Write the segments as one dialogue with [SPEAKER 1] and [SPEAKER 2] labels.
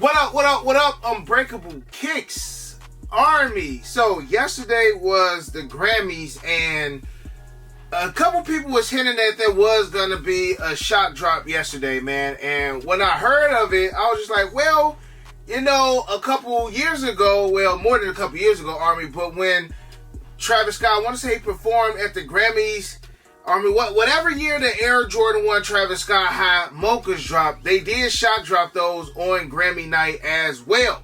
[SPEAKER 1] What up, Unbreakable Kicks Army? So yesterday was the Grammys, and a couple people was hinting that there was gonna be a shock drop yesterday, man. And when I heard of it, I was just like, well, you know, a couple years ago, well, more than a couple years ago, Army, but when Travis Scott, I want to say he performed at the Grammys, Army, whatever year the Air Jordan 1 Travis Scott High Mochas dropped, they did shock drop those on Grammy night as well.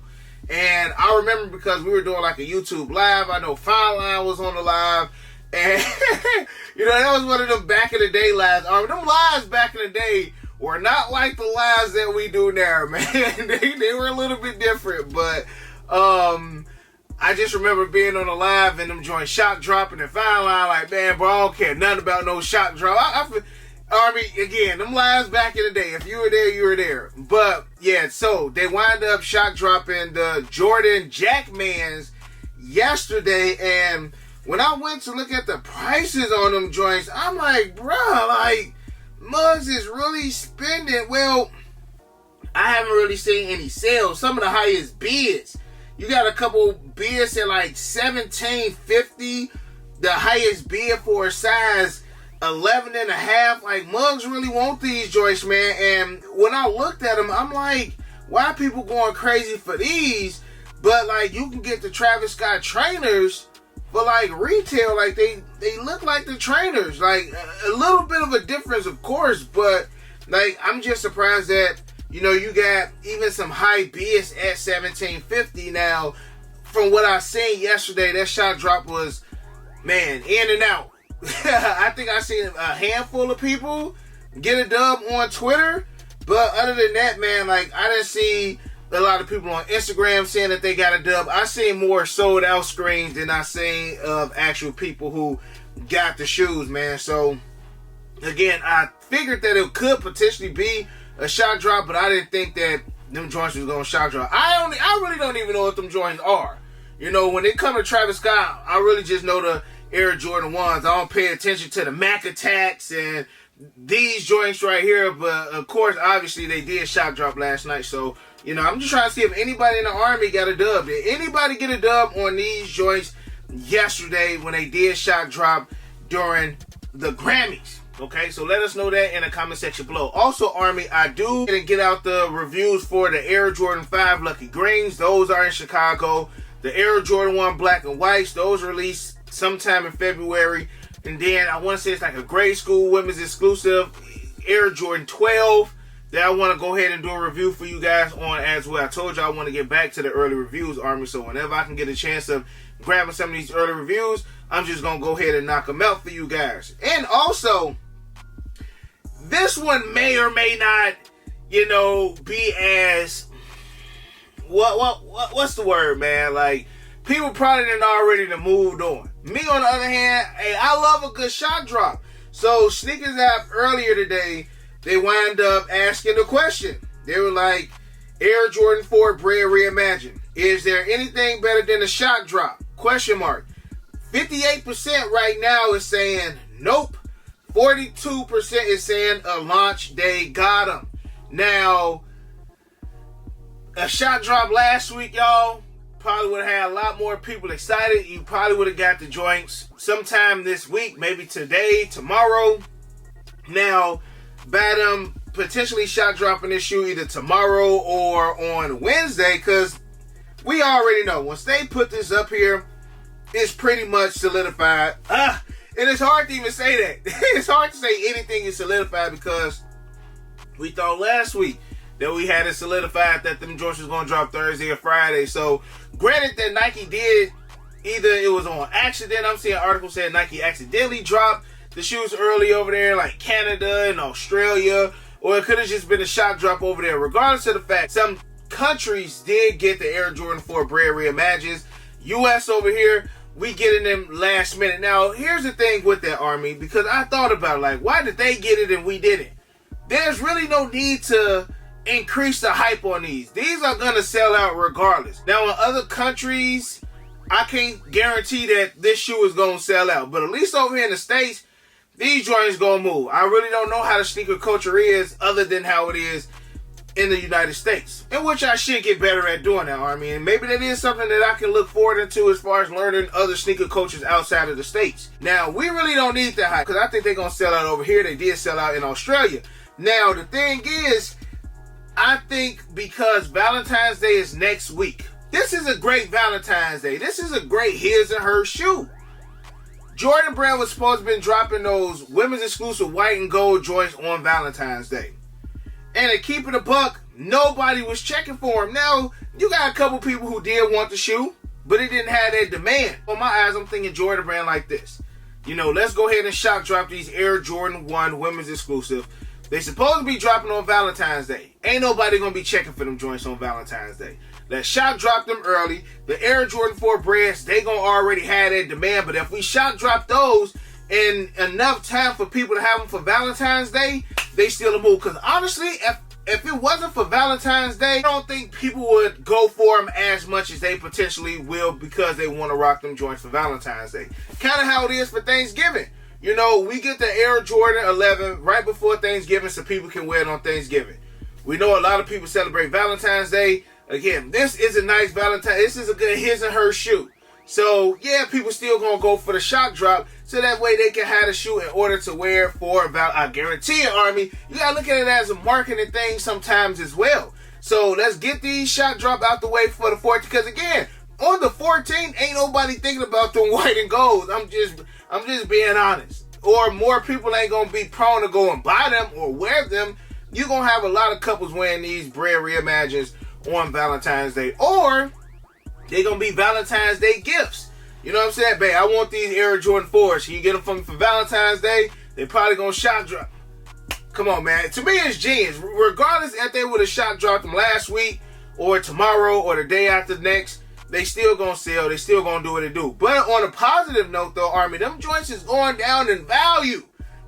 [SPEAKER 1] And I remember because we were doing like a YouTube live. I know Fine Line was on the live. And, you know, that was one of them back in the day lives. Them lives back in the day were not like the lives that we do now, man. they were a little bit different. But I just remember being on the live and them joints shock dropping and Fine Line like, man, bro, I don't care nothing about no shock drop. Army, again, them lives back in the day. If you were there, you were there. But, yeah, so they wind up shock dropping the Jordan Jackmans yesterday. And when I went to look at the prices on them joints, I'm like, bro, like, Muggs is really spending. Well, I haven't really seen any sales. Some of the highest bids. You got a couple bids at like $17.50. The highest bid for a size 11 and a half. Like, Muggs really want these joints, man. And when I looked at them, I'm like, why are people going crazy for these? But like, you can get the Travis Scott trainers for like retail. Like, they look like the trainers. Like, a little bit of a difference, of course, but like, I'm just surprised that, you know, you got even some high bids at $17.50. Now, from what I seen yesterday, that shot drop was, man, in and out. I think I seen a handful of people get a dub on Twitter. But other than that, man, like, I didn't see a lot of people on Instagram saying that they got a dub. I seen more sold out screens than I seen of actual people who got the shoes, man. So, again, I figured that it could potentially be a shock drop, but I didn't think that them joints was gonna shock drop. I really don't even know what them joints are. You know, when it come to Travis Scott, I really just know the Air Jordan 1s. I don't pay attention to the Mac Attacks and these joints right here, but of course, obviously, they did shock drop last night. So, you know, I'm just trying to see if anybody in the Army got a dub. Did anybody get a dub on these joints yesterday when they did shock drop during the Grammys? Okay, so let us know that in the comment section below. Also, Army, I do get out the reviews for the Air Jordan 5 Lucky Greens. Those are in Chicago. The Air Jordan 1 Black and Whites, those released sometime in February. And then I want to say it's like a grade school women's exclusive Air Jordan 12 that I want to go ahead and do a review for you guys on as well. I told you I want to get back to the early reviews, Army. So whenever I can get a chance of grabbing some of these early reviews, I'm just going to go ahead and knock them out for you guys. And also, this one may or may not, you know, be as, what's the word, man? Like, people probably done already done moved on. Me, on the other hand, hey, I love a good shock drop. So, Sneakers App earlier today, they wind up asking the question. They were like, Air Jordan 4 Bred Reimagined. Is there anything better than a shock drop? Question mark. 58% right now is saying nope. 42% is saying a launch day got them. Now, a shot drop last week, y'all, probably would have had a lot more people excited. You probably would have got the joints sometime this week, maybe today, tomorrow. Now, by them potentially shot dropping this shoe either tomorrow or on Wednesday, because we already know once they put this up here, it's pretty much solidified. And it's hard to even say that. It's hard to say anything is solidified because we thought last week that we had it solidified that them joints was going to drop Thursday or Friday. So, granted that Nike did, either it was on accident. I'm seeing articles saying Nike accidentally dropped the shoes early over there, like Canada and Australia, or it could have just been a shock drop over there. Regardless of the fact, some countries did get the Air Jordan 4 Bred Reimagined. US over here, we getting them last minute. Now, here's the thing with that, Army, because I thought about it, like, why did they get it and we didn't? There's really no need to increase the hype on these. These are going to sell out regardless. Now, in other countries, I can't guarantee that this shoe is going to sell out. But at least over here in the States, these joints going to move. I really don't know how the sneaker culture is other than how it is in the United States, in which I should get better at doing that, Army. And maybe that is something that I can look forward into as far as learning other sneaker cultures outside of the States. Now, we really don't need that hype, because I think they're going to sell out over here. They did sell out in Australia. Now, the thing is, I think because Valentine's Day is next week, this is a great Valentine's Day. This is a great his and her shoe. Jordan Brand was supposed to be dropping those women's exclusive white and gold joints on Valentine's Day. And to keep it a buck, nobody was checking for him. Now, you got a couple people who did want the shoe, but it didn't have that demand. On my eyes, I'm thinking Jordan Brand like this. You know, let's go ahead and shock drop these Air Jordan 1 women's exclusive. They supposed to be dropping on Valentine's Day. Ain't nobody going to be checking for them joints on Valentine's Day. Let's shock drop them early. The Air Jordan 4 Breds, they going to already have that demand. But if we shock drop those in enough time for people to have them for Valentine's Day, they still a move. Because honestly, if it wasn't for Valentine's Day, I don't think people would go for them as much as they potentially will because they want to rock them joints for Valentine's Day. Kind of how it is for Thanksgiving. You know, we get the Air Jordan 11 right before Thanksgiving so people can wear it on Thanksgiving. We know a lot of people celebrate Valentine's Day. Again, this is a nice Valentine. This is a good his and her shoe. So, yeah, people still going to go for the shock drop so that way they can have the shoe in order to wear it for about, I guarantee it, Army, you got to look at it as a marketing thing sometimes as well. So, let's get these shock drop out the way for the 14th. Because, again, on the 14th, ain't nobody thinking about them white and gold. I'm just being honest. Or more people ain't going to be prone to go and buy them or wear them. You're going to have a lot of couples wearing these Bred Reimagines on Valentine's Day. Or they're going to be Valentine's Day gifts. You know what I'm saying? Babe, I want these Air Jordan 4s. Can you get them for me for Valentine's Day? They're probably going to shock drop. Come on, man. To me, it's genius. Regardless if they would have shock dropped them last week or tomorrow or the day after next, they still going to sell. They still going to do what they do. But on a positive note, though, Army, them joints is going down in value.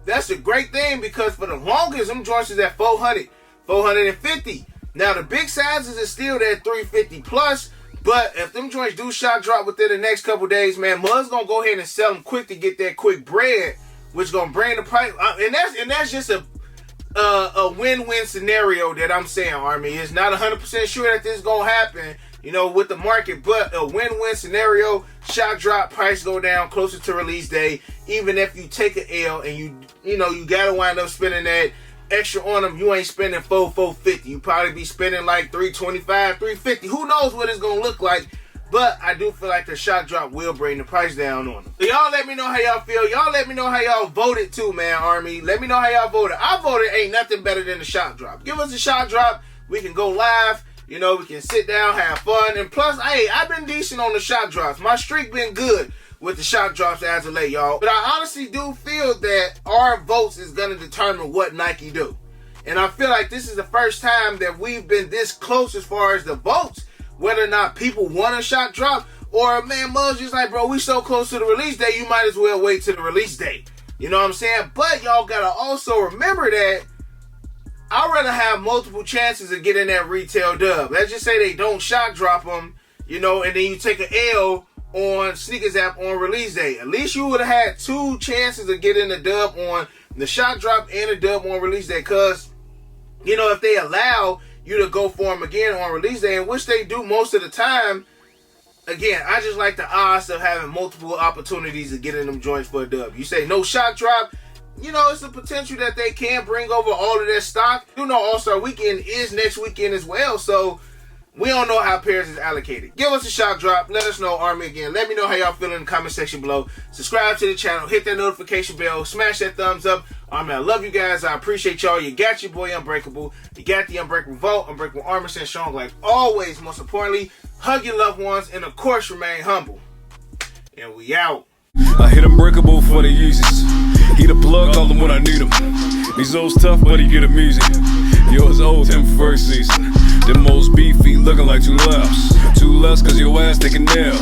[SPEAKER 1] That's a great thing because for the longest, them joints is at $400, $450. Now, the big sizes is still that $350 plus. But if them joints do shock drop within the next couple days, man, Mud's gonna go ahead and sell them quick to get that quick bread, which gonna bring the price. And that's just a win-win scenario that I'm saying, Army. It's not 100% sure that this is gonna happen, you know, with the market, but a win-win scenario. Shock drop, price go down closer to release day. Even if you take an L and you know you gotta wind up spending that extra on them, you ain't spending $450. You probably be spending like $325, $350. Who knows what it's gonna look like? But I do feel like the shock drop will bring the price down on them. So y'all let me know how y'all feel. Y'all let me know how y'all voted too, man, Army. Let me know how y'all voted. I voted ain't nothing better than the shock drop. Give us a shock drop. We can go live. You know, we can sit down, have fun. And plus, hey, I've been decent on the shock drops. My streak been good with the shock drops as of late, y'all. But I honestly do feel that our votes is going to determine what Nike do. And I feel like this is the first time that we've been this close as far as the votes, whether or not people want a shock drop, or, man, Mud's just like, bro, we so close to the release day, you might as well wait to the release date. You know what I'm saying? But y'all got to also remember that I'd rather have multiple chances of getting that retail dub. Let's just say they don't shock drop them, you know, and then you take an L on Sneakers app on release day. At least you would have had 2 chances of getting a dub on the shock drop and a dub on release day. Because, you know, if they allow you to go for them again on release day, and which they do most of the time, again, I just like the odds of having multiple opportunities of getting them joints for a dub. You say no shock drop, you know, it's a potential that they can bring over all of their stock. You know, All-Star Weekend is next weekend as well, so we don't know how pairs is allocated. Give us a shock drop. Let us know, Army, again. Let me know how y'all feel in the comment section below. Subscribe to the channel. Hit that notification bell. Smash that thumbs up. Army, I love you guys. I appreciate y'all. You got your boy Unbreakable. You got the Unbreakable Vote. Unbreakable Armor and strong like always. Most importantly, hug your loved ones and, of course, remain humble. And we out.
[SPEAKER 2] I hit Unbreakable for the Yeezys. He the plug, call him when I need him. These old's tough, but he get him easy. Yours old him first season. Them most beefy looking like 2 lefts. 2 lefts cause your ass taking nail.